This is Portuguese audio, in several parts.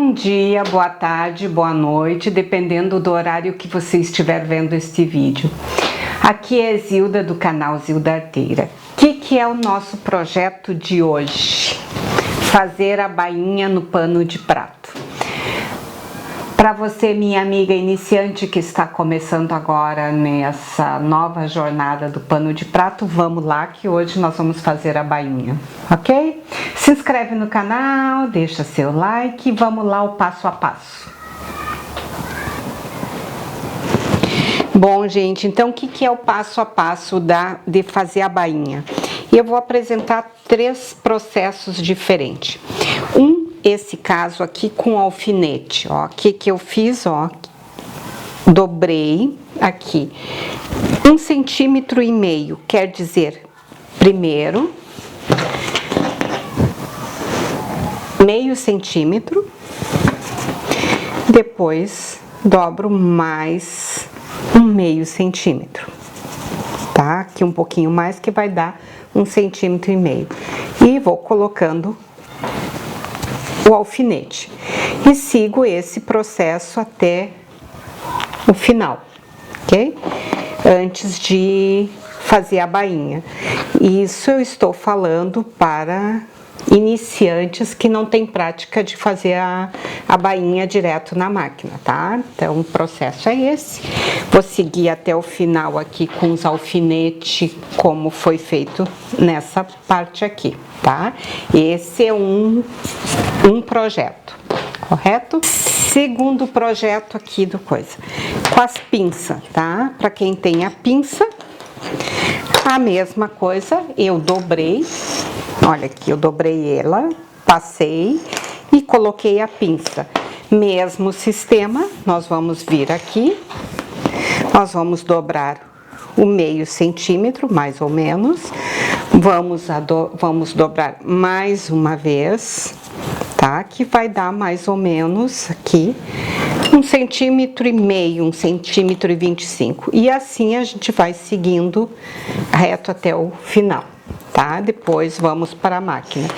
Bom dia, boa tarde, boa noite, dependendo do horário que você estiver vendo este vídeo. Aqui é Zilda do canal Zilda Arteira. O que é o nosso projeto de hoje? Fazer a bainha no pano de prato. Para você, minha amiga iniciante que está começando agora nessa nova jornada do pano de prato, vamos lá que hoje nós vamos fazer a bainha, ok? Se inscreve no canal, deixa seu like e vamos lá o passo a passo. Bom, gente, então o que é o passo a passo de fazer a bainha? Eu vou apresentar três processos diferentes. Esse caso aqui com alfinete, ó, o que eu fiz, ó, dobrei aqui 1,5 centímetro, quer dizer, primeiro, meio centímetro, depois dobro mais meio centímetro, tá? Aqui um pouquinho mais que vai dar 1,5 centímetro, e vou colocando o alfinete e sigo esse processo até o final, ok? Antes de fazer a bainha. Isso eu estou falando para iniciantes que não têm prática de fazer a bainha direto na máquina, tá? Então o processo é esse. Vou seguir até o final aqui com os alfinetes, como foi feito nessa parte aqui, tá? Esse é um projeto, correto? Segundo projeto aqui do coisa, com as pinças, tá? Para quem tem a pinça, a mesma coisa, eu dobrei, olha aqui, eu dobrei ela, passei e coloquei a pinça. Mesmo sistema, nós vamos vir aqui, nós vamos dobrar o meio centímetro, mais ou menos, vamos dobrar mais uma vez, tá? Que vai dar mais ou menos aqui 1,5 centímetro, 1,25 centímetros, e assim a gente vai seguindo reto até o final, tá? Depois vamos para a máquina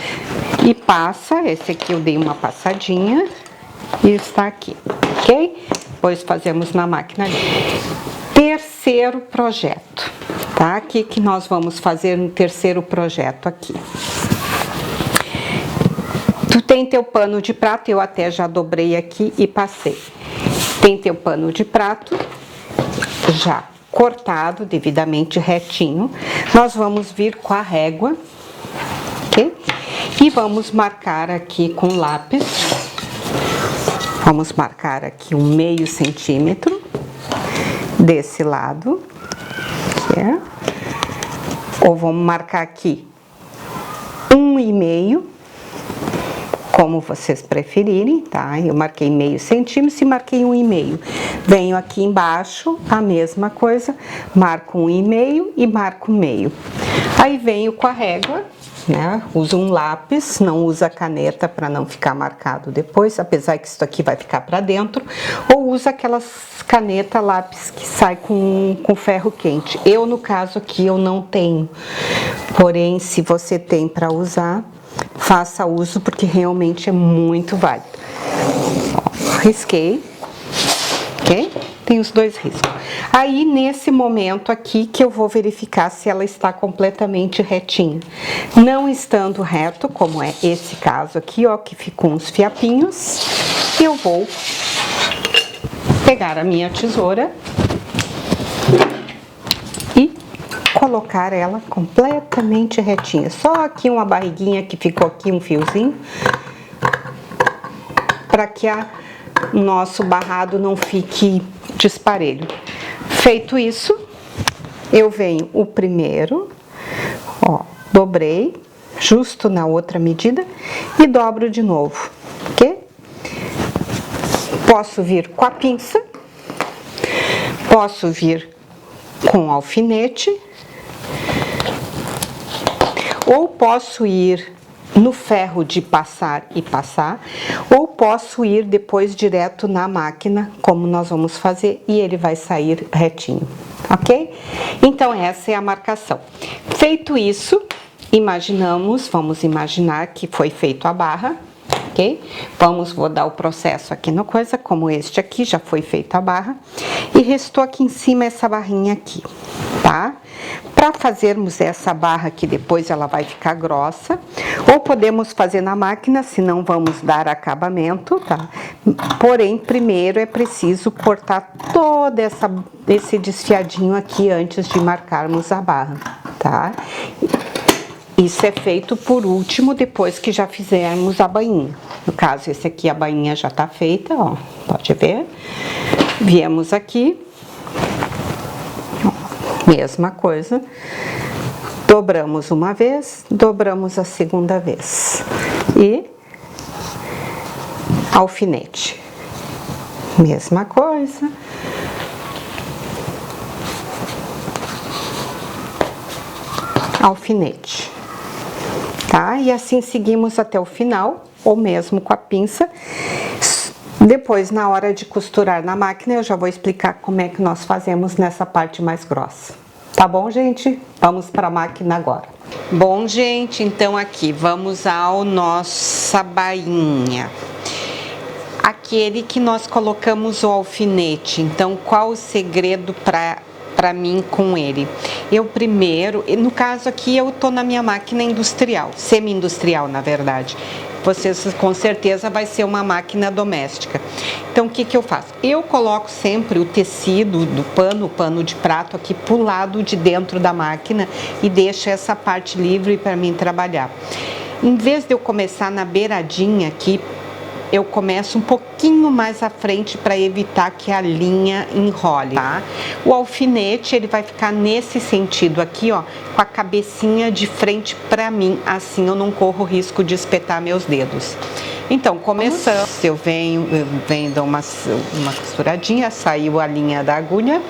e passa, esse aqui eu dei uma passadinha e está aqui, ok? Depois fazemos na máquina. Terceiro projeto, tá? O que nós vamos fazer no terceiro projeto aqui? Tu tem teu pano de prato, eu até já dobrei aqui e passei. Tem teu pano de prato já cortado, devidamente retinho. Nós vamos vir com a régua, ok? E vamos marcar aqui com lápis. Vamos marcar aqui 1,5 centímetro desse lado, ou vamos marcar aqui 1,5, como vocês preferirem, tá? Eu marquei meio centímetro e marquei 1,5. Venho aqui embaixo, a mesma coisa, marco 1,5 e marco meio. Aí venho com a régua, né? Uso um lápis, não usa caneta para não ficar marcado depois, apesar que isso aqui vai ficar para dentro, ou usa aquelas caneta lápis que sai com ferro quente. Eu, no caso aqui, eu não tenho, porém, se você tem para usar, faça uso, porque realmente é muito válido. Ó, risquei, ok? Tem os dois riscos. Aí, nesse momento aqui, que eu vou verificar se ela está completamente retinha. Não estando reto, como é esse caso aqui, ó, que ficou uns fiapinhos, eu vou pegar a minha tesoura e colocar ela completamente retinha. Só aqui uma barriguinha que ficou aqui, um fiozinho, para que o nosso barrado não fique disparelho. Feito isso, eu venho o primeiro, ó, dobrei, justo na outra medida, e dobro de novo, ok? Posso vir com a pinça, posso vir com o alfinete, ou posso ir no ferro de passar e passar, ou posso ir depois direto na máquina, como nós vamos fazer, e ele vai sair retinho, ok? Então, essa é a marcação. Feito isso, vamos imaginar que foi feito a barra, ok? Vou dar o processo aqui no coisa, como este aqui, já foi feita a barra. E restou aqui em cima essa barrinha aqui, tá? Para fazermos essa barra aqui, depois ela vai ficar grossa. Ou podemos fazer na máquina, se não vamos dar acabamento, tá? Porém, primeiro é preciso cortar todo esse desfiadinho aqui antes de marcarmos a barra, tá? Isso é feito por último, depois que já fizermos a bainha. No caso, esse aqui, a bainha já tá feita, ó, pode ver. Viemos aqui, ó, mesma coisa. Dobramos uma vez, dobramos a segunda vez. E alfinete. Mesma coisa. Alfinete. Tá? E assim seguimos até o final, ou mesmo com a pinça. Depois, na hora de costurar na máquina, eu já vou explicar como é que nós fazemos nessa parte mais grossa. Tá bom, gente? Vamos para a máquina agora. Bom, gente, então aqui, vamos ao nossa bainha. Aquele que nós colocamos o alfinete. Então, qual o segredo para mim com ele? Eu primeiro, no caso aqui eu tô na minha máquina industrial, semi-industrial na verdade. Vocês com certeza vai ser uma máquina doméstica. Então o que que eu faço? Eu coloco sempre o tecido do pano, o pano de prato aqui pro lado de dentro da máquina e deixo essa parte livre para mim trabalhar. Em vez de eu começar na beiradinha aqui, eu começo um pouquinho mais à frente para evitar que a linha enrole, tá? O alfinete, ele vai ficar nesse sentido aqui, ó, com a cabecinha de frente para mim, assim eu não corro o risco de espetar meus dedos. Então, começando, eu venho dar uma costuradinha, saiu a linha da agulha.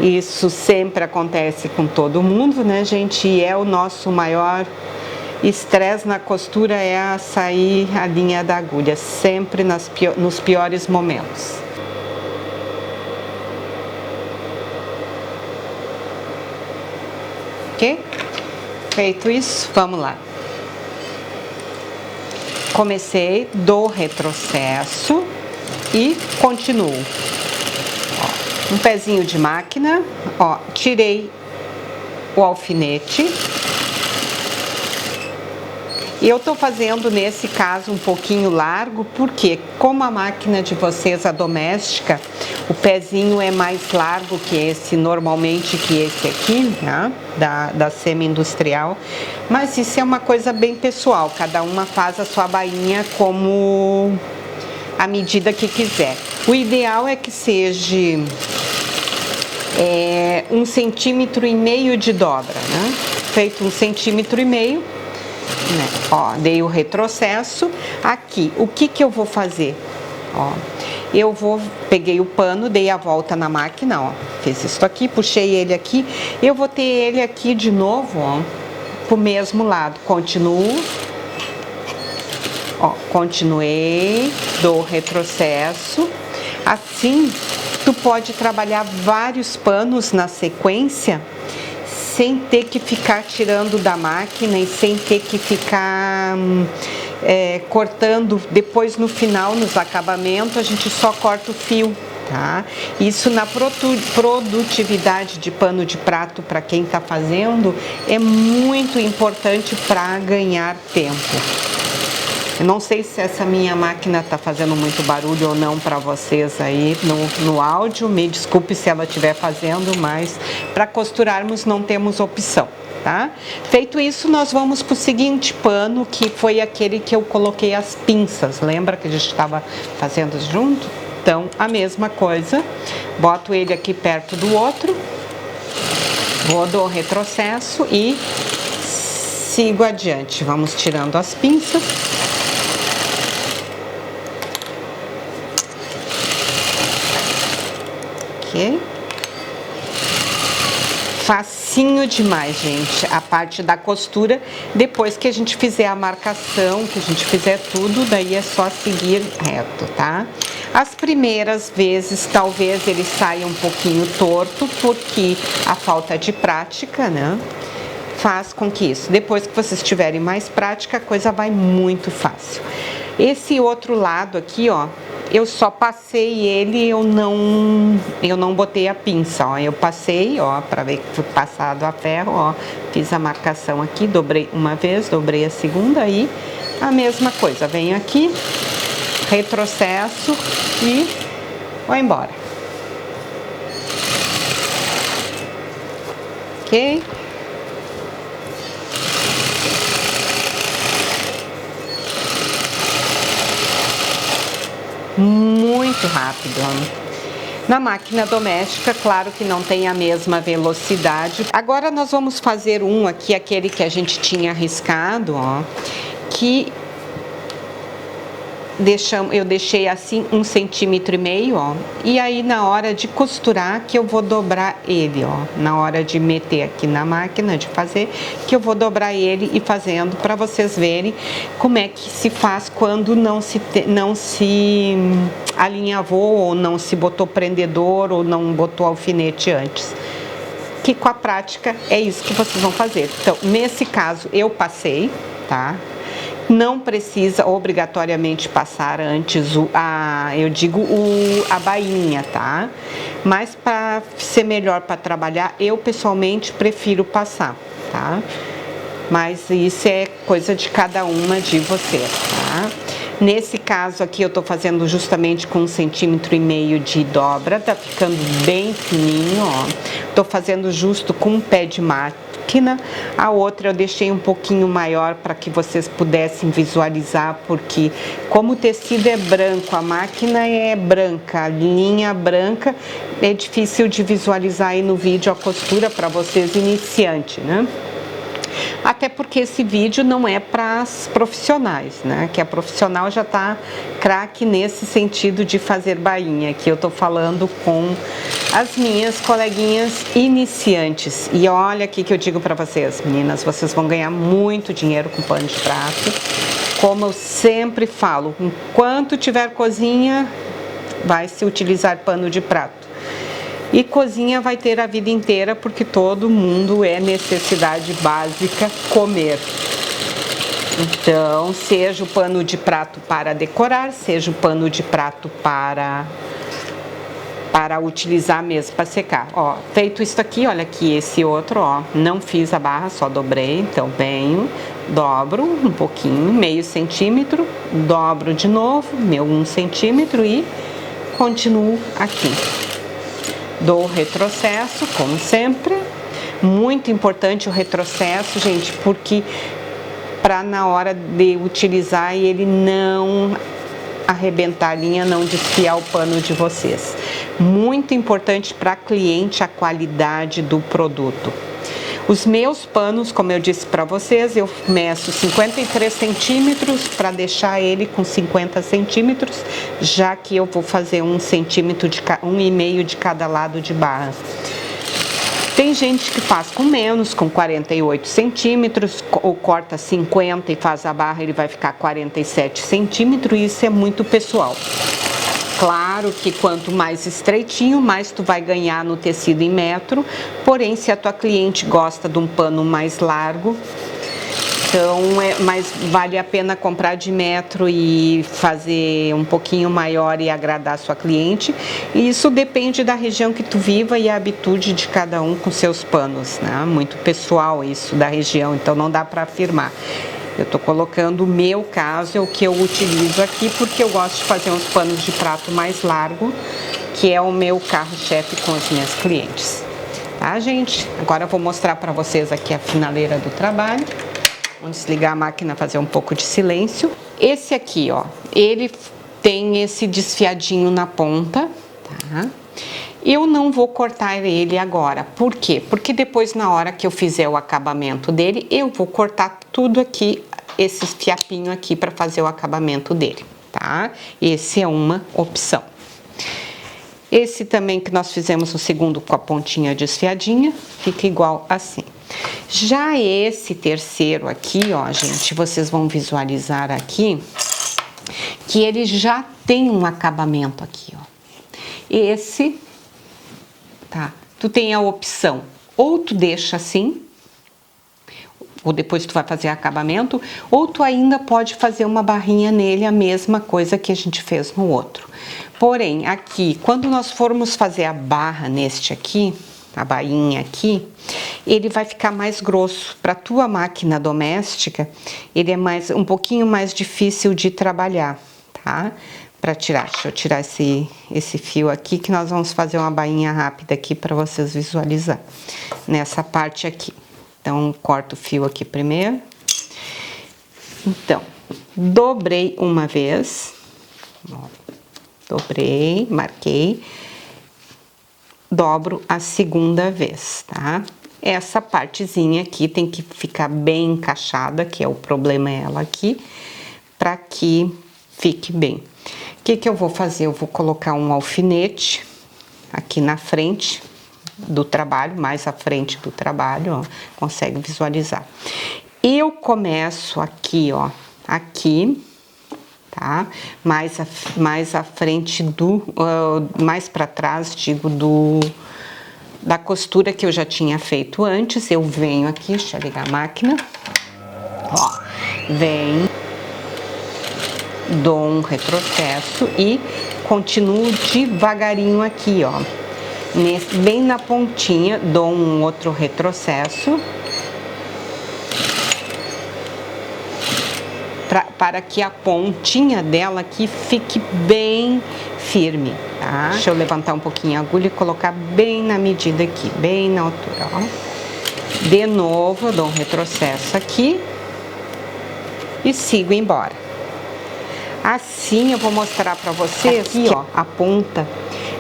Isso sempre acontece com todo mundo, né, gente? E é o nosso maior estresse na costura, é sair a linha da agulha, sempre nos piores momentos. Ok? Feito isso, vamos lá. Comecei, dou retrocesso e continuo. Ó, um pezinho de máquina, ó, tirei o alfinete. E eu tô fazendo nesse caso um pouquinho largo, porque como a máquina de vocês, a doméstica, o pezinho é mais largo que esse, normalmente que esse aqui, né, da semi-industrial. Mas isso é uma coisa bem pessoal, cada uma faz a sua bainha como a medida que quiser. O ideal é que seja 1,5 cm de dobra, né? Feito 1,5 cm. Né? Ó, dei o retrocesso. Aqui, o que que eu vou fazer? Ó, peguei o pano, dei a volta na máquina, ó, fiz isso aqui, puxei ele aqui, eu vou ter ele aqui de novo, ó, pro mesmo lado, continuo, ó, continuei, dou retrocesso, assim, tu pode trabalhar vários panos na sequência, sem ter que ficar tirando da máquina e sem ter que ficar cortando. Depois no final, nos acabamentos, a gente só corta o fio, tá? Isso na produtividade de pano de prato, para quem tá fazendo, é muito importante para ganhar tempo. Eu não sei se essa minha máquina tá fazendo muito barulho ou não para vocês aí no áudio, me desculpe se ela estiver fazendo, mas para costurarmos não temos opção, tá? Feito isso, nós vamos pro seguinte pano, que foi aquele que eu coloquei as pinças, lembra que a gente estava fazendo junto? Então, a mesma coisa, boto ele aqui perto do outro, vou do retrocesso e sigo adiante. Vamos tirando as pinças. Ok? Facinho demais, gente, a parte da costura. Depois que a gente fizer a marcação, que a gente fizer tudo, daí é só seguir reto, tá? As primeiras vezes, talvez ele saia um pouquinho torto, porque a falta de prática, né? faz com que isso, depois que vocês tiverem mais prática, a coisa vai muito fácil. Esse outro lado aqui, ó, eu só passei ele, eu não botei a pinça, ó, eu passei, ó, para ver que foi passado a ferro, ó, fiz a marcação aqui, dobrei uma vez, dobrei a segunda, aí a mesma coisa, venho aqui, retrocesso e vou embora. Ok? Muito rápido. Na máquina doméstica, claro que não tem a mesma velocidade. Agora nós vamos fazer um aqui, aquele que a gente tinha riscado, ó, que eu deixei assim 1,5 cm, ó, e aí na hora de costurar que eu vou dobrar ele, ó, na hora de meter aqui na máquina de fazer, que eu vou dobrar ele e fazendo para vocês verem como é que se faz quando não se alinhavou ou não se botou prendedor ou não botou alfinete antes. Que com a prática é isso que vocês vão fazer. Então, nesse caso eu passei, tá? Não precisa obrigatoriamente passar antes a bainha, tá? Mas para ser melhor para trabalhar, eu pessoalmente prefiro passar, tá? Mas isso é coisa de cada uma de vocês, tá? Nesse caso aqui eu tô fazendo justamente com 1,5 cm de dobra, tá ficando bem fininho, ó. Tô fazendo justo com um pé de máquina. A outra eu deixei um pouquinho maior para que vocês pudessem visualizar, porque como o tecido é branco, a máquina é branca, a linha branca, é difícil de visualizar aí no vídeo a costura para vocês iniciantes, né? Até porque esse vídeo não é para as profissionais, né? Que a profissional já tá craque nesse sentido de fazer bainha. Aqui eu tô falando com as minhas coleguinhas iniciantes. E olha aqui que eu digo para vocês, meninas, vocês vão ganhar muito dinheiro com pano de prato. Como eu sempre falo, enquanto tiver cozinha, vai se utilizar pano de prato. E cozinha vai ter a vida inteira, porque todo mundo é necessidade básica comer. Então, seja o pano de prato para decorar, seja o pano de prato para utilizar mesmo, para secar. Ó, feito isso aqui, olha aqui esse outro, ó, não fiz a barra, só dobrei, então venho, dobro um pouquinho, meio centímetro, dobro de novo, meu 1 centímetro e continuo aqui. Dou o retrocesso, como sempre. Muito importante o retrocesso, gente, porque para na hora de utilizar ele não arrebentar a linha, não desfiar o pano de vocês. Muito importante para cliente a qualidade do produto. Os meus panos, como eu disse para vocês, eu meço 53 centímetros para deixar ele com 50 centímetros, já que eu vou fazer 1,5 centímetro de cada lado de barra. Tem gente que faz com menos, com 48 centímetros, ou corta 50 e faz a barra, ele vai ficar 47 centímetros, isso é muito pessoal. Claro que quanto mais estreitinho, mais tu vai ganhar no tecido em metro, porém se a tua cliente gosta de um pano mais largo, então mas vale a pena comprar de metro e fazer um pouquinho maior e agradar a sua cliente. E isso depende da região que tu viva e a habitude de cada um com seus panos, né? Muito pessoal isso da região, então não dá para afirmar. Eu tô colocando o meu caso, é o que eu utilizo aqui, porque eu gosto de fazer uns panos de prato mais largo, que é o meu carro-chefe com as minhas clientes. Tá, gente? Agora eu vou mostrar para vocês aqui a finaleira do trabalho. Vamos desligar a máquina, fazer um pouco de silêncio. Esse aqui, ó, ele tem esse desfiadinho na ponta, tá? Eu não vou cortar ele agora. Por quê? Porque depois, na hora que eu fizer o acabamento dele, eu vou cortar tudo aqui, esses fiapinhos aqui, para fazer o acabamento dele, tá? Esse é uma opção. Esse também que nós fizemos o segundo com a pontinha desfiadinha, fica igual assim. Já esse terceiro aqui, ó, gente, vocês vão visualizar aqui, que ele já tem um acabamento aqui, ó. Esse, tá, tu tem a opção, ou tu deixa assim, ou depois tu vai fazer acabamento, ou tu ainda pode fazer uma barrinha nele, a mesma coisa que a gente fez no outro. Porém, aqui, quando nós formos fazer a barra neste aqui, a bainha aqui, ele vai ficar mais grosso. Para tua máquina doméstica, ele é um pouquinho mais difícil de trabalhar, tá? Para tirar, deixa eu tirar esse fio aqui, que nós vamos fazer uma bainha rápida aqui para vocês visualizar nessa parte aqui. Então, corto o fio aqui primeiro. Então, dobrei uma vez, ó, dobrei, marquei, dobro a segunda vez, tá? Essa partezinha aqui tem que ficar bem encaixada, que é o problema ela aqui, para que fique bem. O que que eu vou fazer? Eu vou colocar um alfinete aqui na frente do trabalho, mais à frente do trabalho, ó, consegue visualizar. Eu começo aqui, ó, aqui, tá? Mais à frente mais para trás, digo, da costura que eu já tinha feito antes. Eu venho aqui, deixa eu ligar a máquina, ó, venho, dou um retrocesso e continuo devagarinho aqui, ó, bem na pontinha, dou um outro retrocesso para que a pontinha dela aqui fique bem firme, tá? Deixa eu levantar um pouquinho a agulha e colocar bem na medida aqui, bem na altura, ó. De novo, eu dou um retrocesso aqui e sigo embora. Assim eu vou mostrar para vocês aqui, ó, a ponta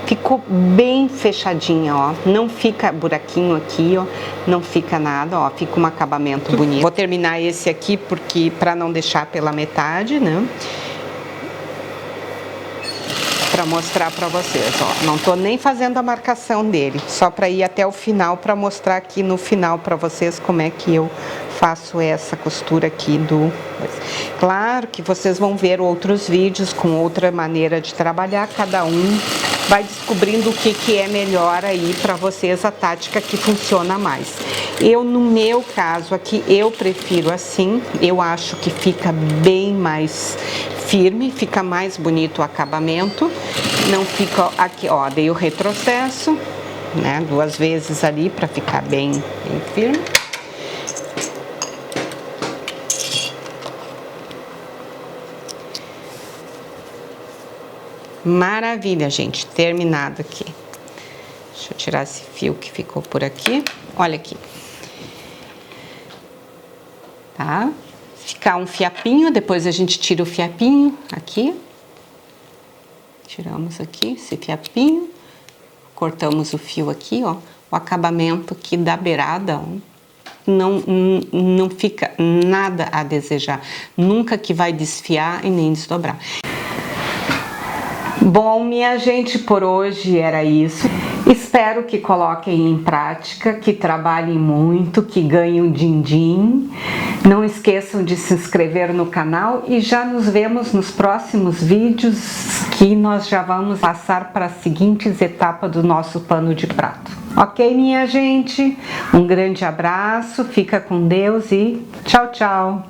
ficou bem fechadinha, ó, não fica buraquinho aqui, ó, não fica nada, ó, fica um acabamento bonito. Vou terminar esse aqui porque para não deixar pela metade, né? Para mostrar para vocês, ó, não tô nem fazendo a marcação dele, só para ir até o final, para mostrar aqui no final para vocês como é que eu faço essa costura aqui do... Claro que vocês vão ver outros vídeos com outra maneira de trabalhar, cada um vai descobrindo o que é melhor aí para vocês, a tática que funciona mais. Eu, no meu caso aqui, eu prefiro assim, eu acho que fica bem mais firme, fica mais bonito o acabamento, não fica aqui, ó, dei o retrocesso, né, 2 vezes ali para ficar bem firme. Maravilha, gente, terminado aqui. Deixa eu tirar esse fio que ficou por aqui, olha aqui. Tá? Ficar um fiapinho, depois a gente tira o fiapinho aqui. Tiramos aqui esse fiapinho, cortamos o fio aqui, ó. O acabamento aqui da beirada, ó, não fica nada a desejar. Nunca que vai desfiar e nem desdobrar. Bom, minha gente, por hoje era isso. Espero que coloquem em prática, que trabalhem muito, que ganhem um din-din. Não esqueçam de se inscrever no canal e já nos vemos nos próximos vídeos, que nós já vamos passar para as seguintes etapas do nosso pano de prato. Ok, minha gente? Um grande abraço, fica com Deus e tchau, tchau!